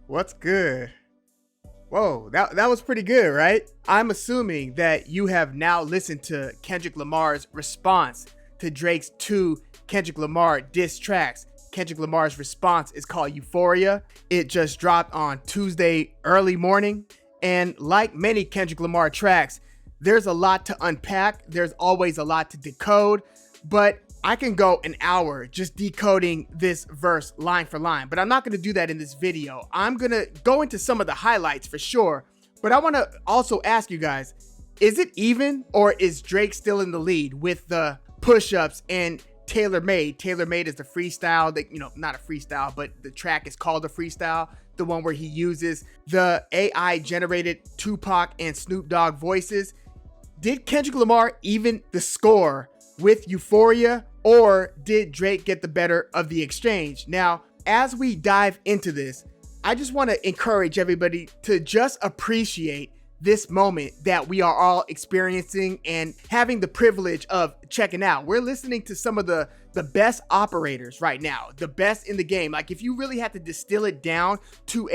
What's good? Whoa, that was pretty good, right? I'm assuming that you have now listened to Kendrick Lamar's response to Drake's two Kendrick Lamar diss tracks. Kendrick Lamar's response is called Euphoria. It just dropped on Tuesday early morning. And like many Kendrick Lamar tracks, there's a lot to unpack. There's always a lot to decode, but I can go an hour just decoding this verse line for line, but I'm not going to do that in this video. I'm going to go into some of the highlights for sure, but I want to also ask you guys, is it even, or is Drake still in the lead with the push-ups and Tailor Made? Tailor Made is the freestyle that, not a freestyle, but the track is called a freestyle. The one where he uses the AI generated Tupac and Snoop Dogg voices. Did Kendrick Lamar even the score with Euphoria, or did Drake get the better of the exchange? Now, as we dive into this, I just want to encourage everybody to just appreciate this moment that we are all experiencing and having the privilege of checking out. We're listening to some of the best operators right now, the best in the game. Like, if you really had to distill it down to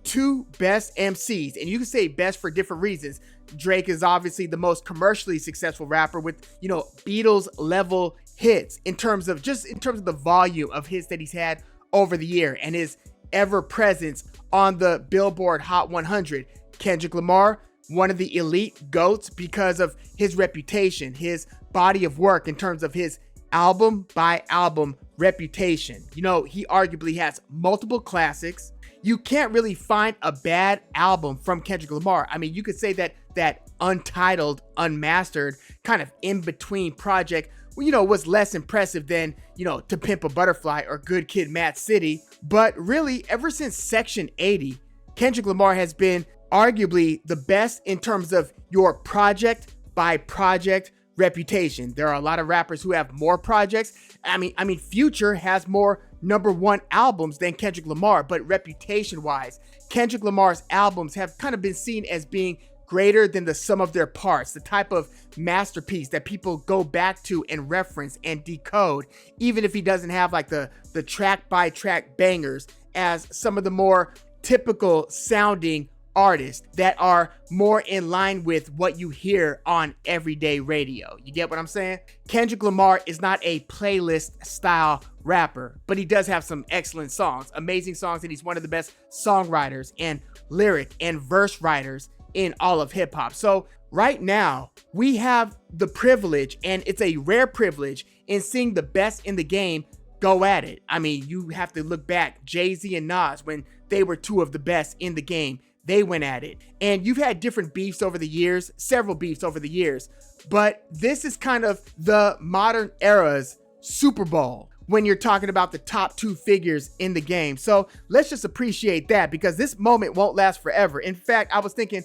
two best MCs, and you can say best for different reasons. Drake is obviously the most commercially successful rapper with, Beatles level hits in terms of the volume of hits that he's had over the year and his ever presence on the Billboard Hot 100. Kendrick Lamar, one of the elite GOATs because of his reputation, his body of work in terms of his album by album reputation. He arguably has multiple classics. You can't really find a bad album from Kendrick Lamar. I mean, you could say that untitled, unmastered, kind of in-between project, was less impressive than, To Pimp a Butterfly or Good Kid, Mad City. But really, ever since Section 80, Kendrick Lamar has been arguably the best in terms of your project by project reputation. There are a lot of rappers who have more projects. I mean, Future has more #1 albums than Kendrick Lamar, but reputation wise, Kendrick Lamar's albums have kind of been seen as being greater than the sum of their parts, the type of masterpiece that people go back to and reference and decode, even if he doesn't have like the track by track bangers as some of the more typical sounding artists that are more in line with what you hear on everyday radio. You get what I'm saying? Kendrick Lamar is not a playlist style rapper, but he does have some excellent songs, amazing songs, and he's one of the best songwriters and lyric and verse writers in all of hip hop. So right now we have the privilege, and it's a rare privilege, in seeing the best in the game go at it. I mean, you have to look back, Jay-Z and Nas, when they were two of the best in the game, they went at it. And you've had different beefs over the years, several beefs over the years, but this is kind of the modern era's Super Bowl when you're talking about the top two figures in the game. So let's just appreciate that, because this moment won't last forever. In fact, I was thinking,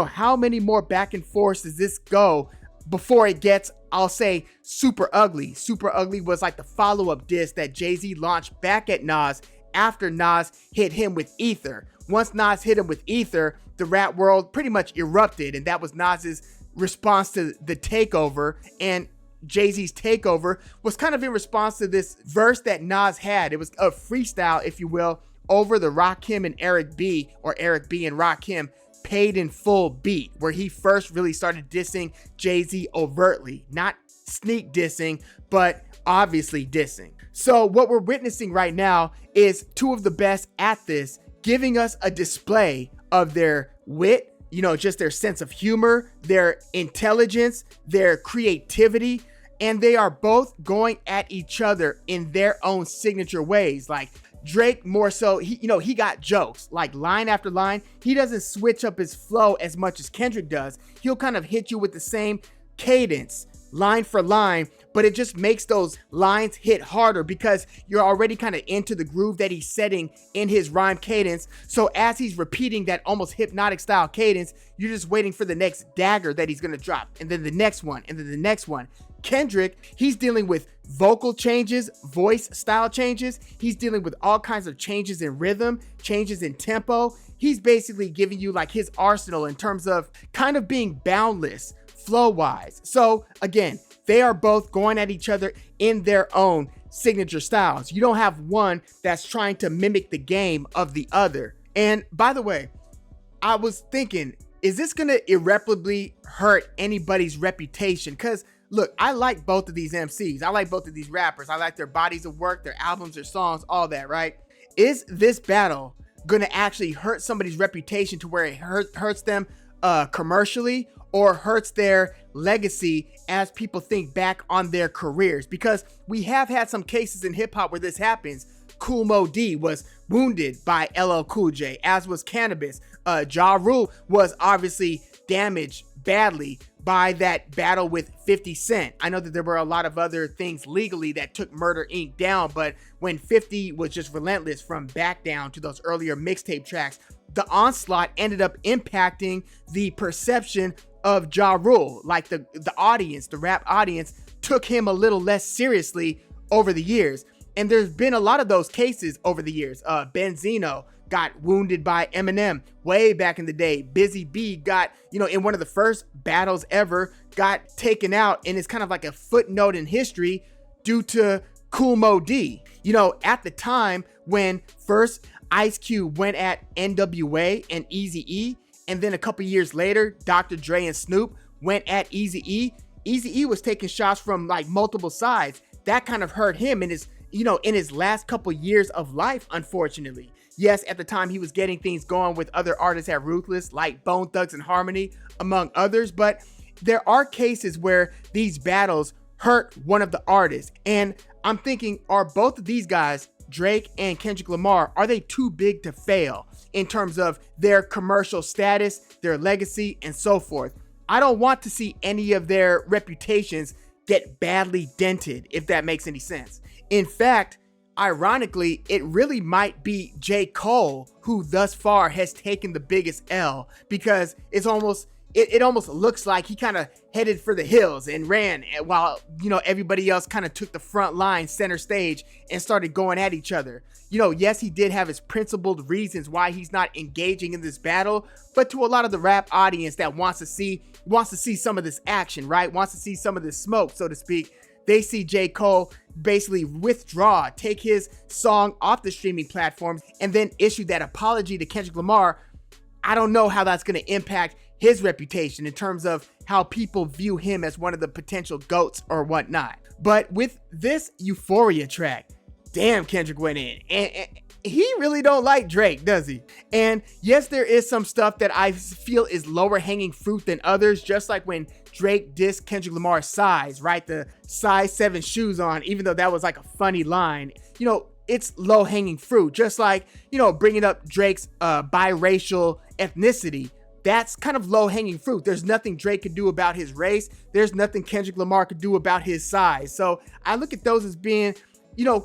how many more back and forth does this go before it gets, I'll say, super ugly? Super Ugly was like the follow-up diss that Jay-Z launched back at Nas after Nas hit him with Ether. Once Nas hit him with Ether, the rap world pretty much erupted, and that was Nas's response to the takeover. And Jay-Z's takeover was kind of in response to this verse that Nas had. It was a freestyle, if you will, over the Rakim and Eric B, or Eric B and Rakim Paid in Full beat, where he first really started dissing Jay-Z overtly, not sneak dissing, but obviously dissing. So what we're witnessing right now is two of the best at this, giving us a display of their wit, just their sense of humor, their intelligence, their creativity, and they are both going at each other in their own signature ways. Like Drake, more so, he got jokes, like line after line. He doesn't switch up his flow as much as Kendrick does. He'll kind of hit you with the same cadence, line for line, but it just makes those lines hit harder because you're already kind of into the groove that he's setting in his rhyme cadence. So as he's repeating that almost hypnotic style cadence, you're just waiting for the next dagger that he's going to drop, and then the next one, and then the next one. Kendrick, he's dealing with vocal changes, voice style changes. He's dealing with all kinds of changes in rhythm, changes in tempo. He's basically giving you like his arsenal in terms of kind of being boundless flow wise. So again, they are both going at each other in their own signature styles. You don't have one that's trying to mimic the game of the other. And by the way, I was thinking, is this going to irreparably hurt anybody's reputation? Because look, I like both of these MCs. I like both of these rappers. I like their bodies of work, their albums, their songs, all that, right? Is this battle going to actually hurt somebody's reputation to where it hurts them commercially, or hurts their legacy as people think back on their careers? Because we have had some cases in hip hop where this happens. Kool Moe Dee was wounded by LL Cool J, as was Cannabis. Ja Rule was obviously damaged badly by that battle with 50 Cent. I know that there were a lot of other things legally that took Murder Inc. down, but when 50 was just relentless from Back Down to those earlier mixtape tracks, the onslaught ended up impacting the perception of Ja Rule. Like the audience, the rap audience, took him a little less seriously over the years. And there's been a lot of those cases over the years. Benzino got wounded by Eminem way back in the day. Busy B got, in one of the first battles ever, got taken out, and it's kind of like a footnote in history due to Kool Moe Dee. At the time when first Ice Cube went at NWA and Eazy-E, and then a couple years later, Dr. Dre and Snoop went at Eazy-E. Eazy-E was taking shots from like multiple sides. That kind of hurt him in his last couple years of life, unfortunately. Yes, at the time he was getting things going with other artists at Ruthless, like Bone Thugs and Harmony, among others, but there are cases where these battles hurt one of the artists. And I'm thinking, are both of these guys, Drake and Kendrick Lamar, are they too big to fail in terms of their commercial status, their legacy, and so forth? I don't want to see any of their reputations get badly dented, if that makes any sense. In fact, ironically, it really might be J. Cole who thus far has taken the biggest L, because it almost looks like he kind of headed for the hills and ran while, everybody else kind of took the front line, center stage, and started going at each other. Yes, he did have his principled reasons why he's not engaging in this battle, but to a lot of the rap audience that wants to see some of this action, right? Wants to see some of this smoke, so to speak. They see J. Cole basically withdraw, take his song off the streaming platforms, and then issue that apology to Kendrick Lamar. I don't know how that's going to impact his reputation in terms of how people view him as one of the potential GOATs or whatnot. But with this Euphoria track, damn, Kendrick went in. And he really don't like Drake, does he? And yes, there is some stuff that I feel is lower hanging fruit than others, just like when Drake dissed Kendrick Lamar's size, right? The size 7 shoes on, even though that was like a funny line. It's low hanging fruit, just like, bringing up Drake's biracial ethnicity. That's kind of low hanging fruit. There's nothing Drake could do about his race. There's nothing Kendrick Lamar could do about his size. So I look at those as being,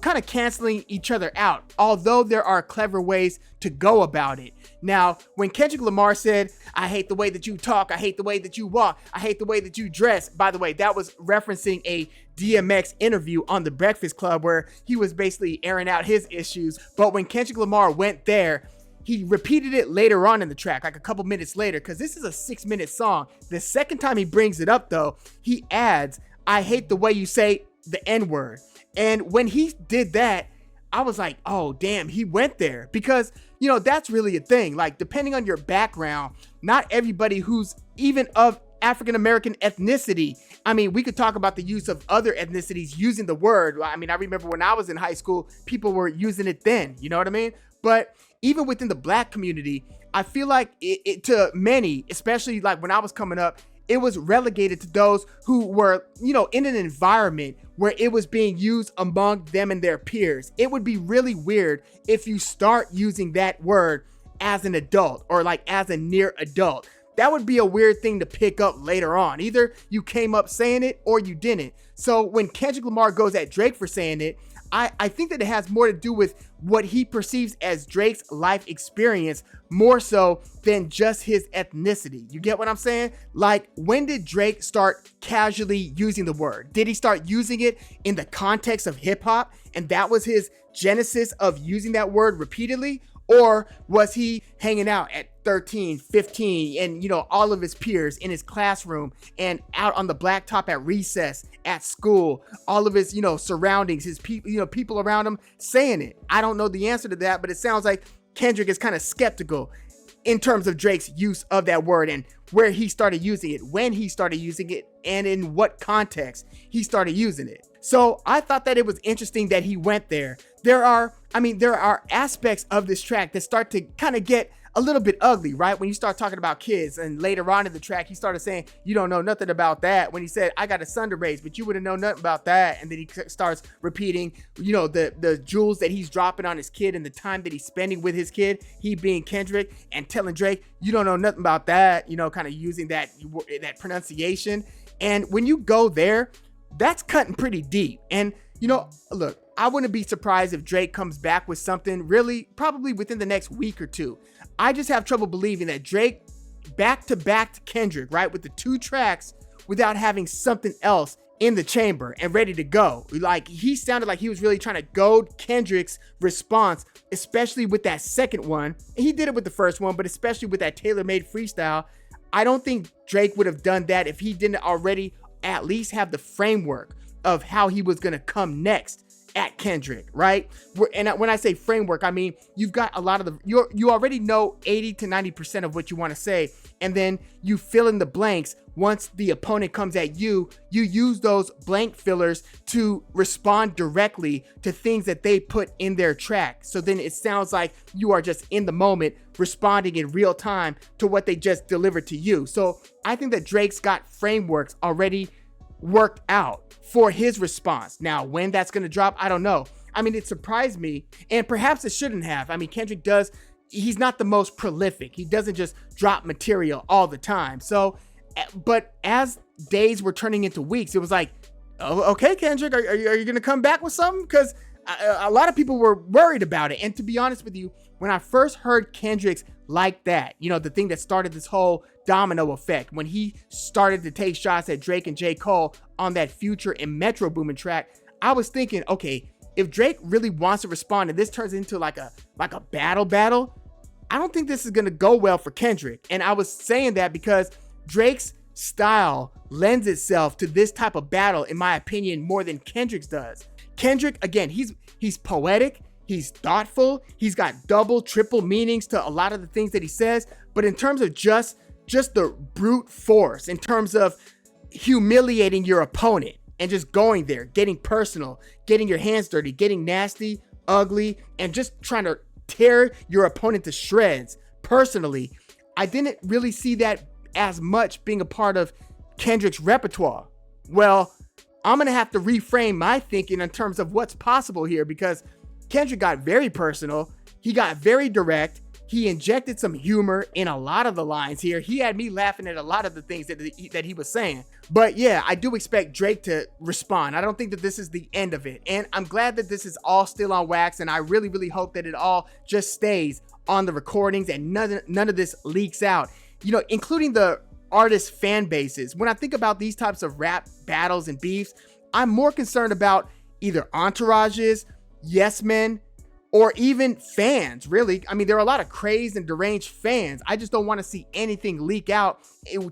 kind of canceling each other out, although there are clever ways to go about it. Now, when Kendrick Lamar said, "I hate the way that you talk, I hate the way that you walk, I hate the way that you dress," by the way, that was referencing a DMX interview on The Breakfast Club where he was basically airing out his issues. But when Kendrick Lamar went there, he repeated it later on in the track, like a couple minutes later, because this is a 6-minute song. The second time he brings it up, though, he adds, "I hate the way you say the N-word." And when he did that, I was like, oh, damn, he went there. Because, that's really a thing. Like, depending on your background, not everybody who's even of African-American ethnicity. I mean, we could talk about the use of other ethnicities using the word. I mean, I remember when I was in high school, people were using it then. You know what I mean? But even within the black community, I feel like it to many, especially like when I was coming up, it was relegated to those who were, in an environment where it was being used among them and their peers. It would be really weird if you start using that word as an adult or like as a near adult. That would be a weird thing to pick up later on. Either you came up saying it or you didn't. So when Kendrick Lamar goes at Drake for saying it, I think that it has more to do with what he perceives as Drake's life experience more so than just his ethnicity. You get what I'm saying? Like, when did Drake start casually using the word? Did he start using it in the context of hip hop and that was his genesis of using that word repeatedly? Or was he hanging out at 13, 15, and all of his peers in his classroom and out on the blacktop at recess, at school, all of his, surroundings, his people, people around him saying it? I don't know the answer to that, but it sounds like Kendrick is kind of skeptical in terms of Drake's use of that word and where he started using it, when he started using it, and in what context he started using it. So I thought that it was interesting that he went there. There are aspects of this track that start to kind of get a little bit ugly, right? When you start talking about kids, and later on in the track, he started saying, you don't know nothing about that. When he said, I got a son to raise, but you wouldn't know nothing about that. And then he starts repeating, the jewels that he's dropping on his kid and the time that he's spending with his kid, he being Kendrick, and telling Drake, you don't know nothing about that, kind of using that pronunciation. And when you go there, that's cutting pretty deep. And, look, I wouldn't be surprised if Drake comes back with something really probably within the next week or two. I just have trouble believing that Drake back to Kendrick, right, with the 2 tracks without having something else in the chamber and ready to go. Like, he sounded like he was really trying to goad Kendrick's response, especially with that second one. He did it with the first one, but especially with that tailor-made freestyle. I don't think Drake would have done that if he didn't already at least have the framework of how he was going to come next at Kendrick, right? And when I say framework, I mean, you've got a lot of you already know 80 to 90% of what you want to say, and then you fill in the blanks. Once the opponent comes at you, you use those blank fillers to respond directly to things that they put in their track. So then it sounds like you are just in the moment responding in real time to what they just delivered to you. So I think that Drake's got frameworks already worked out for his response. Now, when that's going to drop, I don't know. I mean, it surprised me, and perhaps it shouldn't have. I mean, Kendrick he's not the most prolific. He doesn't just drop material all the time. So, but as days were turning into weeks, it was like, oh, okay, Kendrick, are you going to come back with something? Because a lot of people were worried about it. And to be honest with you, when I first heard Kendrick's Like That, the thing that started this whole domino effect, when he started to take shots at Drake and J. Cole on that Future and Metro Boomin track, I was thinking, okay, if Drake really wants to respond and this turns into like a battle, I don't think this is going to go well for Kendrick. And I was saying that because Drake's style lends itself to this type of battle, in my opinion, more than Kendrick's does. Kendrick, again, he's poetic, he's thoughtful, he's got double, triple meanings to a lot of the things that he says. But in terms of just the brute force, in terms of humiliating your opponent and just going there, getting personal, getting your hands dirty, getting nasty, ugly, and just trying to tear your opponent to shreds personally, I didn't really see that as much being a part of Kendrick's repertoire. Well, I'm going to have to reframe my thinking in terms of what's possible here, because Kendrick got very personal. He got very direct. He injected some humor in a lot of the lines here. He had me laughing at a lot of the things that he was saying. But yeah, I do expect Drake to respond. I don't think that this is the end of it. And I'm glad that this is all still on wax. And I really, really hope that it all just stays on the recordings and none of this leaks out, including the artist fan bases. When I think about these types of rap battles and beefs, I'm more concerned about either entourages, yes men, or even fans, really. I mean, there are a lot of crazed and deranged fans. I just don't want to see anything leak out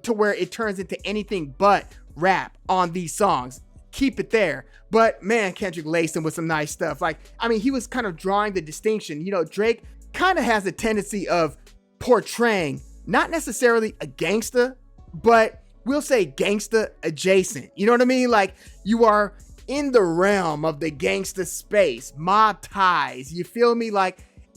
to where it turns into anything but rap on these songs. Keep it there. But man, Kendrick laced him with some nice stuff. He was kind of drawing the distinction. Drake kind of has a tendency of portraying not necessarily a gangster, but we'll say gangsta adjacent. You know what I mean? Like, you are in the realm of the gangsta space, mob ties, you feel me?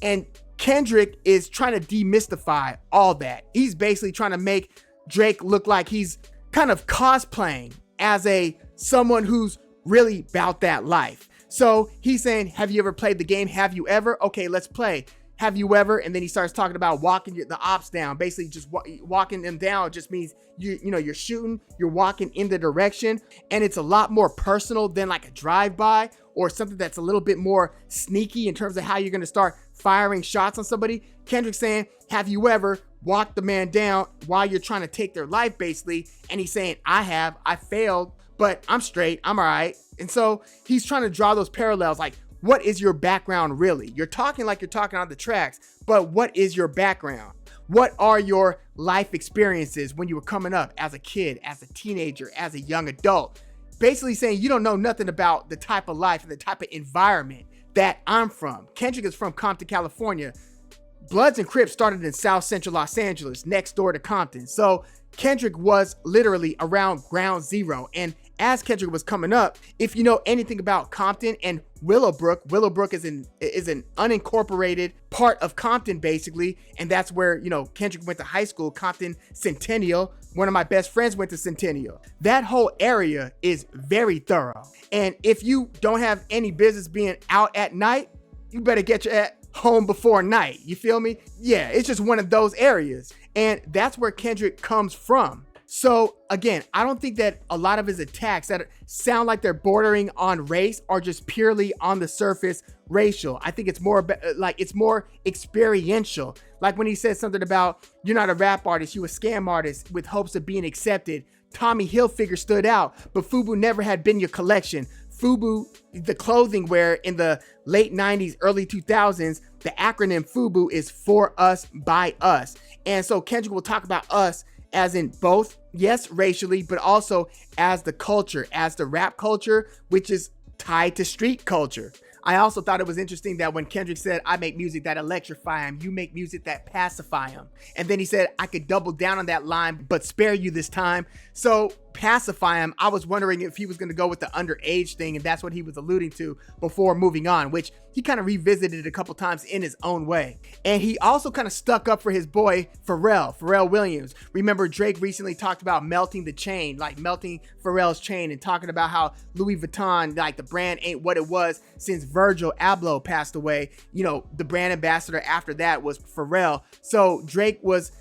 And Kendrick is trying to demystify all that. He's basically trying to make Drake look like he's kind of cosplaying as someone who's really about that life. So he's saying, have you ever played the game? Have you ever? Okay, let's play. Have you ever? And then he starts talking about walking the ops down. Basically, just walking them down just means you're shooting, you're walking in the direction, and it's a lot more personal than like a drive-by or something that's a little bit more sneaky in terms of how you're going to start firing shots on somebody. Kendrick's saying, have you ever walked the man down while you're trying to take their life, basically? And he's saying, I failed, but I'm straight, I'm all right. And so he's trying to draw those parallels, like, what is your background really? You're talking like you're talking on the tracks, but what is your background? What are your life experiences when you were coming up as a kid, as a teenager, as a young adult? Basically saying you don't know nothing about the type of life and the type of environment that I'm from. Kendrick is from Compton, California. Bloods and Crips started in South Central Los Angeles, next door to Compton. So Kendrick was literally around ground zero. And as Kendrick was coming up, if you know anything about Compton and Willowbrook is an unincorporated part of Compton, basically. And that's where, Kendrick went to high school, Compton Centennial. One of my best friends went to Centennial. That whole area is very thorough. And if you don't have any business being out at night, you better get your home before night. You feel me? Yeah, it's just one of those areas. And that's where Kendrick comes from. So again, I don't think that a lot of his attacks that sound like they're bordering on race are just purely on the surface racial. I think it's more it's more experiential. Like when he says something about, you're not a rap artist, you a scam artist with hopes of being accepted. Tommy Hilfiger stood out, but FUBU never had been your collection. FUBU, the clothing wear in the late 90s, early 2000s, the acronym FUBU is for us, by us. And so Kendrick will talk about us as in both, yes, racially, but also as the culture, as the rap culture, which is tied to street culture. I also thought it was interesting that when Kendrick said, I make music that electrify him, you make music that pacify him. And then he said, I could double down on that line, but spare you this time. So pacify him, I was wondering if he was going to go with the underage thing, and that's what he was alluding to before moving on, which he kind of revisited a couple times in his own way. And he also kind of stuck up for his boy Pharrell Williams. Remember, Drake recently talked about melting the chain, like melting Pharrell's chain, and talking about how Louis Vuitton, like the brand ain't what it was since Virgil Abloh passed away. The brand ambassador after that was Pharrell. So Drake was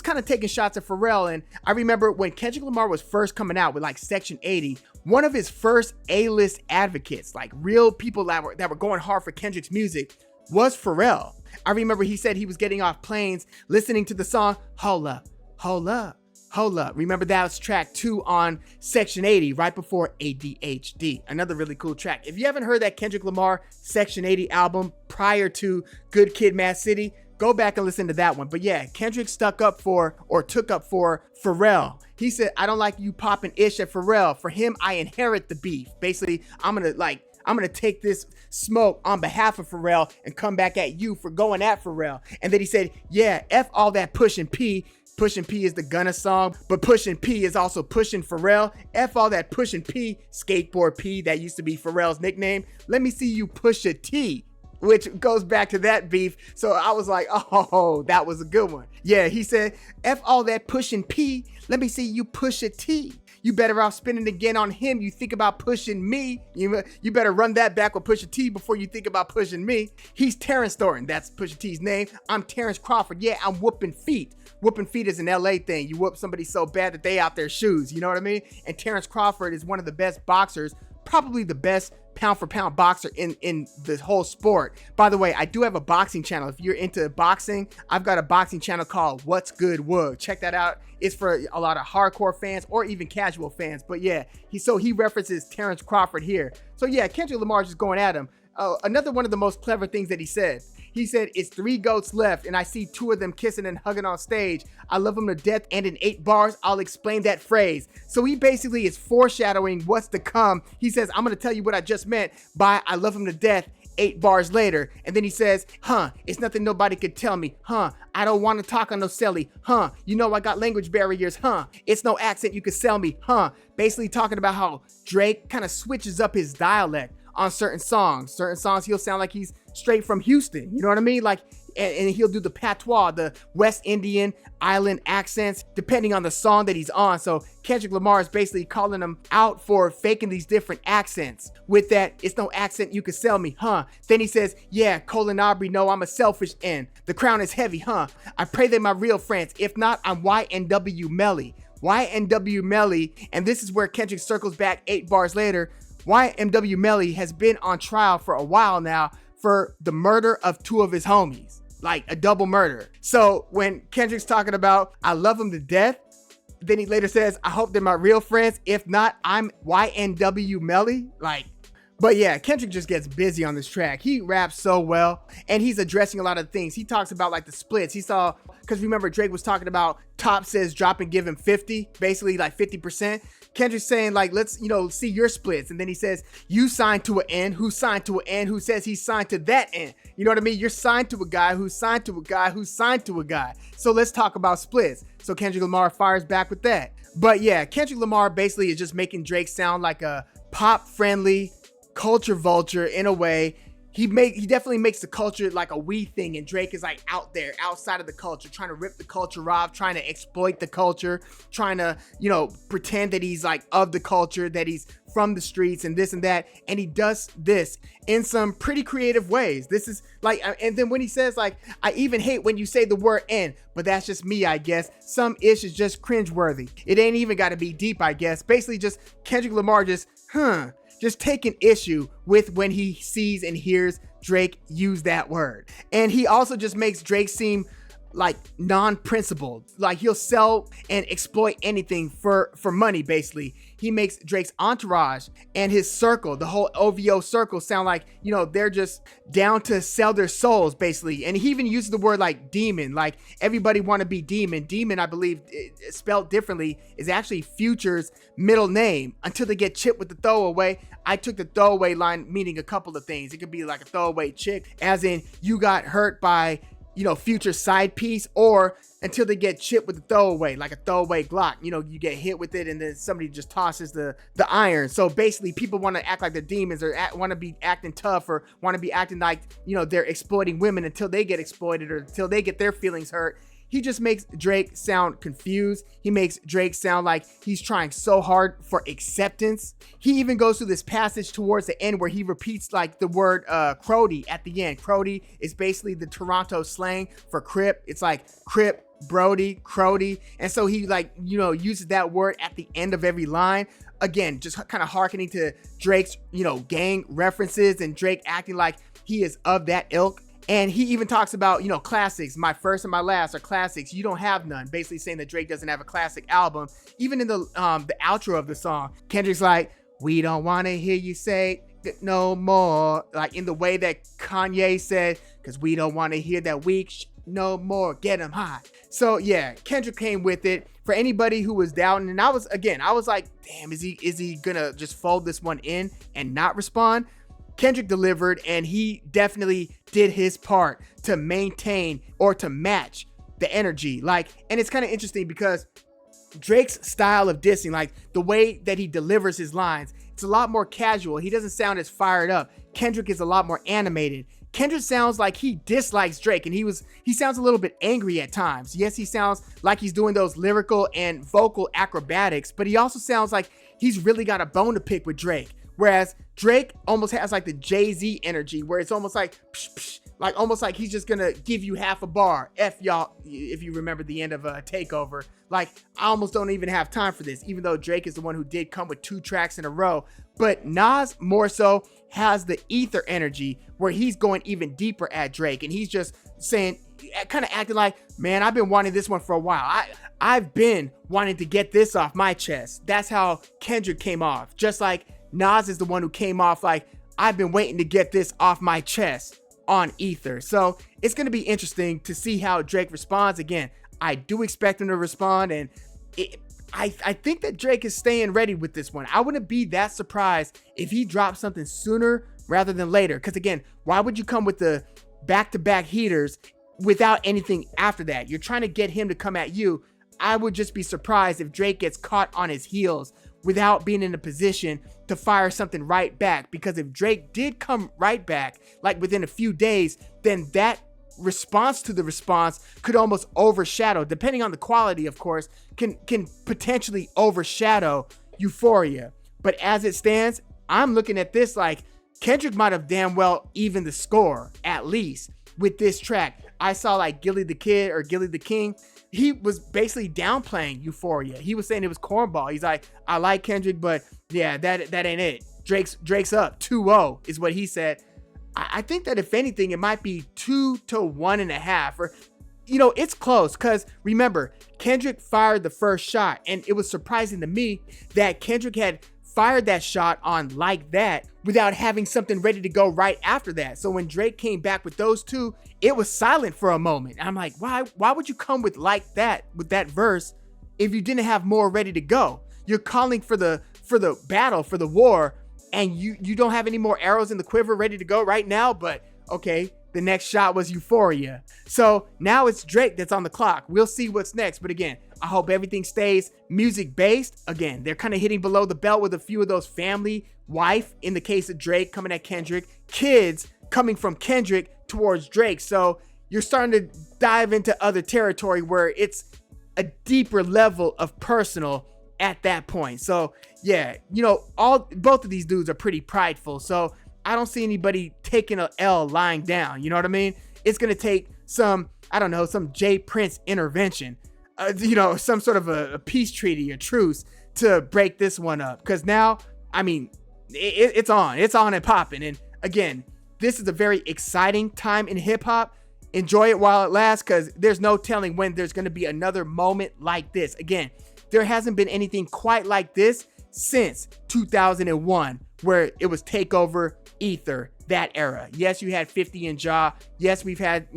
kind of taking shots at Pharrell. And I remember when Kendrick Lamar was first coming out with like Section 80, one of his first A-list advocates, like real people that were going hard for Kendrick's music, was Pharrell. I remember he said he was getting off planes listening to the song Hold Up, Hold Up, Hold Up. Remember, that was track 2 on Section 80, right before ADHD. Another really cool track. If you haven't heard that Kendrick Lamar Section 80 album prior to Good Kid, Mad City, go back and listen to that one. But yeah, Kendrick took up for Pharrell. He said, I don't like you popping ish at Pharrell. For him, I inherit the beef. Basically, I'm gonna take this smoke on behalf of Pharrell and come back at you for going at Pharrell. And then he said, yeah, F all that pushing P. Pushing P is the Gunna song, but Pushing P is also pushing Pharrell. F all that Pushing P, Skateboard P, that used to be Pharrell's nickname. Let me see you push a T, which goes back to that beef. So I was like, oh, that was a good one. Yeah, he said, F all that pushing P, let me see you push a T. You better off spinning again on him. You think about pushing me. You better run that back with Pusha T before you think about pushing me. He's Terrence Thornton. That's Pusha T's name. I'm Terrence Crawford. Yeah, I'm whooping feet. Whooping feet is an LA thing. You whoop somebody so bad that they out their shoes. You know what I mean? And Terrence Crawford is one of the best boxers, probably the best pound for pound boxer in the whole sport. By the way, I do have a boxing channel. If you're into boxing, I've got a boxing channel called What's Good Woog. Check that out. It's for a lot of hardcore fans or even casual fans. But yeah, he references Terrence Crawford here. So yeah, Kendrick Lamar just going at him. Another one of the most clever things that he said, it's 3 goats left and I see 2 of them kissing and hugging on stage. I love them to death, and in 8 bars, I'll explain that phrase. So he basically is foreshadowing what's to come. He says, I'm going to tell you what I just meant by I love them to death 8 bars later. And then he says, it's nothing nobody could tell me. I don't want to talk on no celly. I got language barriers. It's no accent you could sell me. Basically talking about how Drake kind of switches up his dialect on certain songs. Certain songs he'll sound like he's straight from Houston. You know what I mean? Like, and he'll do the patois, the West Indian island accents, depending on the song that he's on. So Kendrick Lamar is basically calling him out for faking these different accents. With that, it's no accent you could sell me, Then he says, yeah, Colin Aubrey, no, I'm a selfish N. The crown is heavy, I pray they're my real friends. If not, I'm YNW Melly. YNW Melly, and this is where Kendrick circles back 8 bars later. YNW Melly has been on trial for a while now for the murder of 2 of his homies, like a double murder. So when Kendrick's talking about, I love him to death, then he later says, I hope they're my real friends. If not, I'm YNW Melly. Like, But yeah, Kendrick just gets busy on this track. He raps so well, and he's addressing a lot of things. He talks about like the splits. He saw, because remember Drake was talking about Top says drop and give him 50, basically like 50%. Kendrick's saying like, let's, see your splits. And then he says, you signed to an end, who signed to an end, who says he signed to that end. You know what I mean? You're signed to a guy who signed to a guy who signed to a guy. So let's talk about splits. So Kendrick Lamar fires back with that. But yeah, Kendrick Lamar basically is just making Drake sound like a pop friendly culture vulture in a way. He definitely makes the culture like a we thing, and Drake is like out there, outside of the culture, trying to rip the culture off, trying to exploit the culture, trying to, pretend that he's like of the culture, that he's from the streets and this and that. And he does this in some pretty creative ways. This is like, and then when he says like, I even hate when you say the word end, but that's just me, I guess. Some ish is just cringeworthy. It ain't even got to be deep, I guess. Basically just Kendrick Lamar just taking issue with when he sees and hears Drake use that word. And he also just makes Drake seem like non-principled, like he'll sell and exploit anything for money. Basically, he makes Drake's entourage and his circle, the whole OVO circle, sound like, they're just down to sell their souls, basically. And he even uses the word like demon, like everybody want to be demon. Demon, I believe, spelled differently, is actually Future's middle name until they get chipped with the throwaway. I took the throwaway line meaning a couple of things. It could be like a throwaway chick, as in you got hurt by Future's side piece, or until they get chipped with the throwaway, like a throwaway Glock. You get hit with it and then somebody just tosses the iron. So basically people want to act like they're demons, or want to be acting tough, or want to be acting like, they're exploiting women until they get exploited or until they get their feelings hurt. He just makes Drake sound confused. He makes Drake sound like he's trying so hard for acceptance. He even goes through this passage towards the end where he repeats like the word Crody at the end. Crody is basically the Toronto slang for Crip. It's like Crip, Brody, Crody. And so he uses that word at the end of every line. Again, just kind of hearkening to Drake's, gang references and Drake acting like he is of that ilk. And he even talks about, classics. My first and my last are classics. You don't have none. Basically saying that Drake doesn't have a classic album. Even in the outro of the song, Kendrick's like, we don't want to hear you say no more. Like in the way that Kanye said, because we don't want to hear that weak no more. Get him high. So yeah, Kendrick came with it. For anybody who was doubting, and I was like, damn, is he gonna just fold this one in and not respond? Kendrick delivered, and he definitely did his part to maintain or to match the energy. And it's kind of interesting because Drake's style of dissing, like the way that he delivers his lines, it's a lot more casual. He doesn't sound as fired up. Kendrick is a lot more animated. Kendrick sounds like he dislikes Drake, and he sounds a little bit angry at times. Yes, he sounds like he's doing those lyrical and vocal acrobatics, but he also sounds like he's really got a bone to pick with Drake. Whereas Drake almost has like the Jay-Z energy, where it's almost like, psh, psh, like almost like he's just gonna give you half a bar. F y'all, if you remember the end of Takeover. Like, I almost don't even have time for this, even though Drake is the one who did come with 2 tracks in a row. But Nas more so has the ether energy, where he's going even deeper at Drake, and he's just saying, kind of acting like, man, I've been wanting this one for a while. I've been wanting to get this off my chest. That's how Kendrick came off. Just like Nas is the one who came off like, I've been waiting to get this off my chest on ether. So it's going to be interesting to see how Drake responds. Again, I do expect him to respond, and I think that Drake is staying ready with this one. I wouldn't be that surprised if he dropped something sooner rather than later. Because again, why would you come with the back-to-back heaters without anything after that? You're trying to get him to come at you. I would just be surprised if Drake gets caught on his heels without being in a position to fire something right back. Because if Drake did come right back, like within a few days, then that response to the response could almost overshadow, depending on the quality, of course, can potentially overshadow Euphoria. But as it stands, I'm looking at this like Kendrick might have damn well evened the score, at least, with this track. I saw like Gilly the Kid or Gilly the King. He was basically downplaying Euphoria. He was saying it was cornball. He's like, I like Kendrick, but yeah, that ain't it. Drake's up 2-0 is what he said. I think that if anything, it might be 2 to 1.5, or, it's close. Because remember, Kendrick fired the first shot, and it was surprising to me that Kendrick had fired that shot on Like That without having something ready to go right after that. So when Drake came back with those two, it was silent for a moment. And I'm like, why would you come with Like That, with that verse, if you didn't have more ready to go? You're calling for the battle, for the war, and you don't have any more arrows in the quiver ready to go right now. But okay, the next shot was Euphoria. So now it's Drake that's on the clock. We'll see what's next. But again, I hope everything stays music based. Again, they're kind of hitting below the belt with a few of those family, wife, in the case of Drake coming at Kendrick, kids coming from Kendrick towards Drake. So you're starting to dive into other territory where it's a deeper level of personal at that point. So yeah, both of these dudes are pretty prideful. So I don't see anybody taking a L lying down. You know what I mean? It's going to take some Jay Prince intervention, some sort of a peace treaty, a truce to break this one up. Because now, I mean, it's on and popping. And again, this is a very exciting time in hip hop. Enjoy it while it lasts, because there's no telling when there's going to be another moment like this. Again, there hasn't been anything quite like this since 2001, where it was Takeover, Ether, that era. Yes, you had 50 and Ja. Yes, we've had,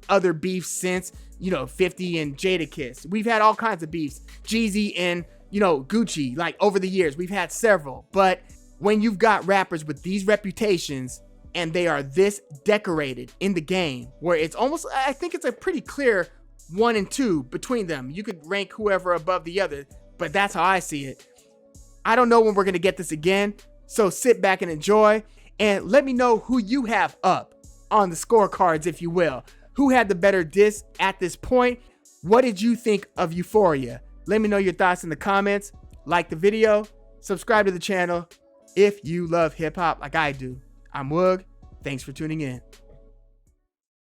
other beefs since, 50 and Jadakiss. We've had all kinds of beefs. Jeezy and, Gucci, like over the years, we've had several. But when you've got rappers with these reputations and they are this decorated in the game, where it's almost, I think it's a pretty clear 1 and 2 between them. You could rank whoever above the other, but that's how I see it. I don't know when we're going to get this again. So sit back and enjoy. And let me know who you have up on the scorecards, if you will. Who had the better diss at this point? What did you think of Euphoria? Let me know your thoughts in the comments. Like the video. Subscribe to the channel if you love hip hop like I do. I'm Woog. Thanks for tuning in.